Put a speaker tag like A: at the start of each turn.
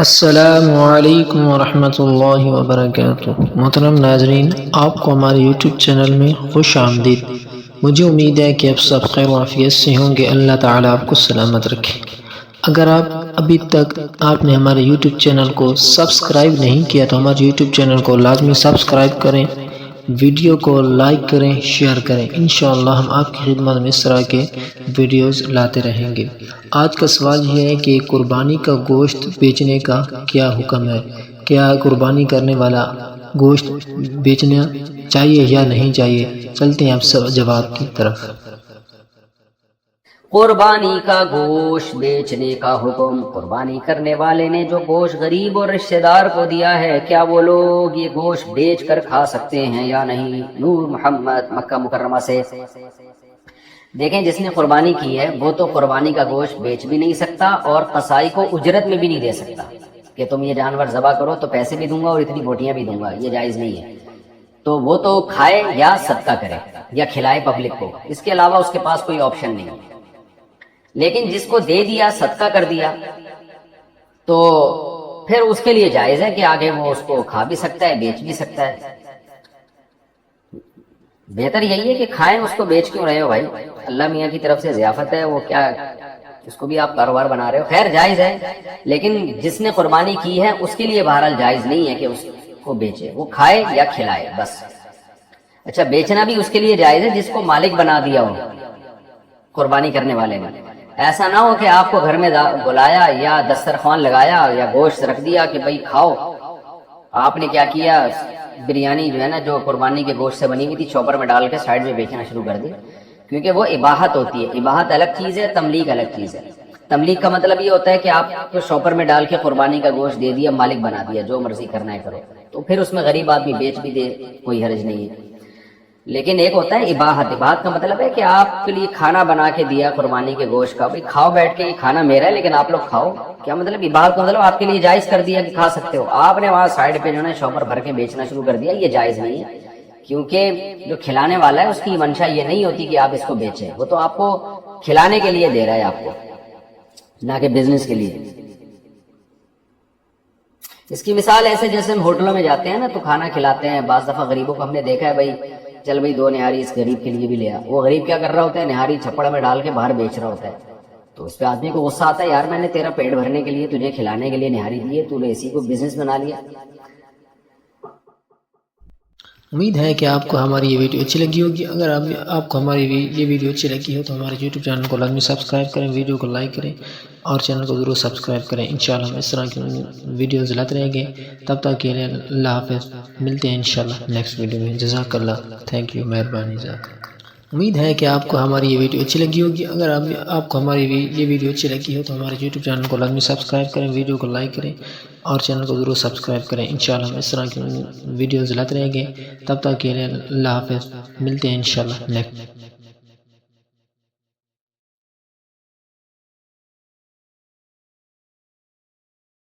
A: السلام علیکم ورحمۃ اللہ وبرکاتہ۔ محترم ناظرین، آپ کو ہمارے یوٹیوب چینل میں خوش آمدید۔ مجھے امید ہے کہ آپ سب خیر و عافیت سے ہوں گے۔ اللہ تعالیٰ آپ کو سلامت رکھے۔ اگر ابھی تک آپ نے ہمارے یوٹیوب چینل کو سبسکرائب نہیں کیا تو ہمارے یوٹیوب چینل کو لازمی سبسکرائب کریں، ویڈیو کو لائک کریں، شیئر کریں۔ انشاءاللہ ہم آپ کی خدمت میں اس طرح کے ویڈیوز لاتے رہیں گے۔ آج کا سوال یہ ہے کہ قربانی کا گوشت بیچنے کا کیا حکم ہے؟ کیا قربانی کرنے والا گوشت بیچنا چاہیے یا نہیں چاہیے؟ چلتے ہیں آپ سب جواب کی طرف۔
B: قربانی کا گوشت بیچنے کا حکم۔ قربانی کرنے والے نے جو گوشت غریب اور رشتہ دار کو دیا ہے، کیا وہ لوگ یہ گوشت بیچ کر کھا سکتے ہیں یا نہیں؟ نور محمد، مکہ مکرمہ سے۔ دیکھیں، جس نے قربانی کی ہے وہ تو قربانی کا گوشت بیچ بھی نہیں سکتا اور قصائی کو اجرت میں بھی نہیں دے سکتا کہ تم یہ جانور ذبح کرو تو پیسے بھی دوں گا اور اتنی بوٹیاں بھی دوں گا، یہ جائز نہیں ہے۔ تو وہ تو کھائے یا صدقہ کرے یا کھلائے پبلک کو، اس کے علاوہ اس کے پاس کوئی آپشن نہیں ہے۔ لیکن جس کو دے دیا، صدقہ کر دیا، تو پھر اس کے لیے جائز ہے کہ آگے وہ اس کو کھا بھی سکتا ہے، بیچ بھی سکتا ہے۔ بہتر یہی ہے کہ کھائیں، اس کو بیچ کیوں رہے ہو بھائی؟ اللہ میاں کی طرف سے ضیافت ہے، وہ کیا اس کو بھی آپ کاروبار بنا رہے ہو؟ خیر جائز ہے، لیکن جس نے قربانی کی ہے اس کے لیے بہرحال جائز نہیں ہے کہ اس کو بیچے، وہ کھائے یا کھلائے بس۔ اچھا، بیچنا بھی اس کے لیے جائز ہے جس کو مالک بنا دیا ہو قربانی کرنے والے نے۔ ایسا نہ ہو کہ آپ کو گھر میں بلایا یا دسترخوان لگایا یا گوشت رکھ دیا کہ بھائی کھاؤ، آپ نے کیا کیا، بریانی جو ہے نا جو قربانی کے گوشت سے بنی ہوئی تھی چوپر میں ڈال کے سائڈ میں بیچنا شروع کر دی، کیونکہ وہ اباحت ہوتی ہے۔ اباحت الگ چیز ہے، تملیک الگ چیز ہے۔ تملیک کا مطلب یہ ہوتا ہے کہ آپ کو شوپر میں ڈال کے قربانی کا گوشت دے دیا، مالک بنا دیا، جو مرضی کرنا ہے کرو، تو پھر اس میں غریب آدمی بیچ بھی دے، کوئی حرج نہیں ہے۔ لیکن ایک ہوتا ہے اباحت۔ اباحت کا مطلب ہے کہ آپ کے لیے کھانا بنا کے دیا قربانی کے گوشت کا، بھائی کھاؤ بیٹھ کے، یہ کھانا میرا ہے لیکن آپ لوگ کھاؤ۔ کیا مطلب؟ اباحت کا مطلب آپ کے لیے جائز کر دیا کہ کھا سکتے ہو۔ آپ نے وہاں سائڈ پہ جو ہے شوپر بھر کے بیچنا شروع کر دیا، یہ جائز نہیں ہے، کیونکہ جو کھلانے والا ہے اس کی منشا یہ نہیں ہوتی کہ آپ اس کو بیچیں، وہ تو آپ کو کھلانے کے لیے دے رہا ہے آپ کو، نہ کہ بزنس کے لیے۔ اس کی مثال ایسے جیسے ہم ہوٹلوں میں جاتے ہیں نا تو کھانا کھلاتے ہیں، بعض دفعہ غریبوں کو ہم نے دیکھا ہے، بھائی چل بھائی 2 نہاری اس غریب کے لیے بھی لیا، وہ غریب کیا کر رہا ہوتا ہے، نہاری چھپڑ میں ڈال کے باہر بیچ رہا ہوتا ہے۔ تو اس پہ آدمی کو غصہ آتا ہے، یار میں نے تیرا پیٹ بھرنے کے لیے، تجھے کھلانے کے لیے نہاری دی ہے، تو نے اسی کو بزنس بنا لیا۔
A: امید ہے کہ آپ کو ہماری یہ ویڈیو اچھی لگی ہوگی۔ اگر آپ کو ہماری یہ ویڈیو اچھی لگی ہو تو ہمارے یوٹیوب چینل کو لازمی سبسکرائب کریں، ویڈیو کو لائک کریں اور چینل کو ضرور سبسکرائب کریں۔ انشاءاللہ ہم اس طرح کی ویڈیوز لاتے رہیں گے۔ تب تک کے لیے اللہ حافظ، ملتے ہیں انشاءاللہ نیکسٹ ویڈیو میں۔ جزاک اللہ، تھینک یو، مہربانی جزاک اللہ۔ امید ہے کہ آپ کو ہماری یہ ویڈیو اچھی لگی ہوگی۔ اگر آپ کو ہماری یہ ویڈیو اچھی لگی ہو تو ہمارے یوٹیوب چینل کو لازمی سبسکرائب کریں، ویڈیو کو لائک کریں اور چینل کو ضرور سبسکرائب کریں۔ انشاءاللہ ہم اس طرح کی ویڈیوز لاتے رہیں گے۔ تب تک کے لیے اللہ حافظ، ملتے ہیں انشاءاللہ نیکسٹ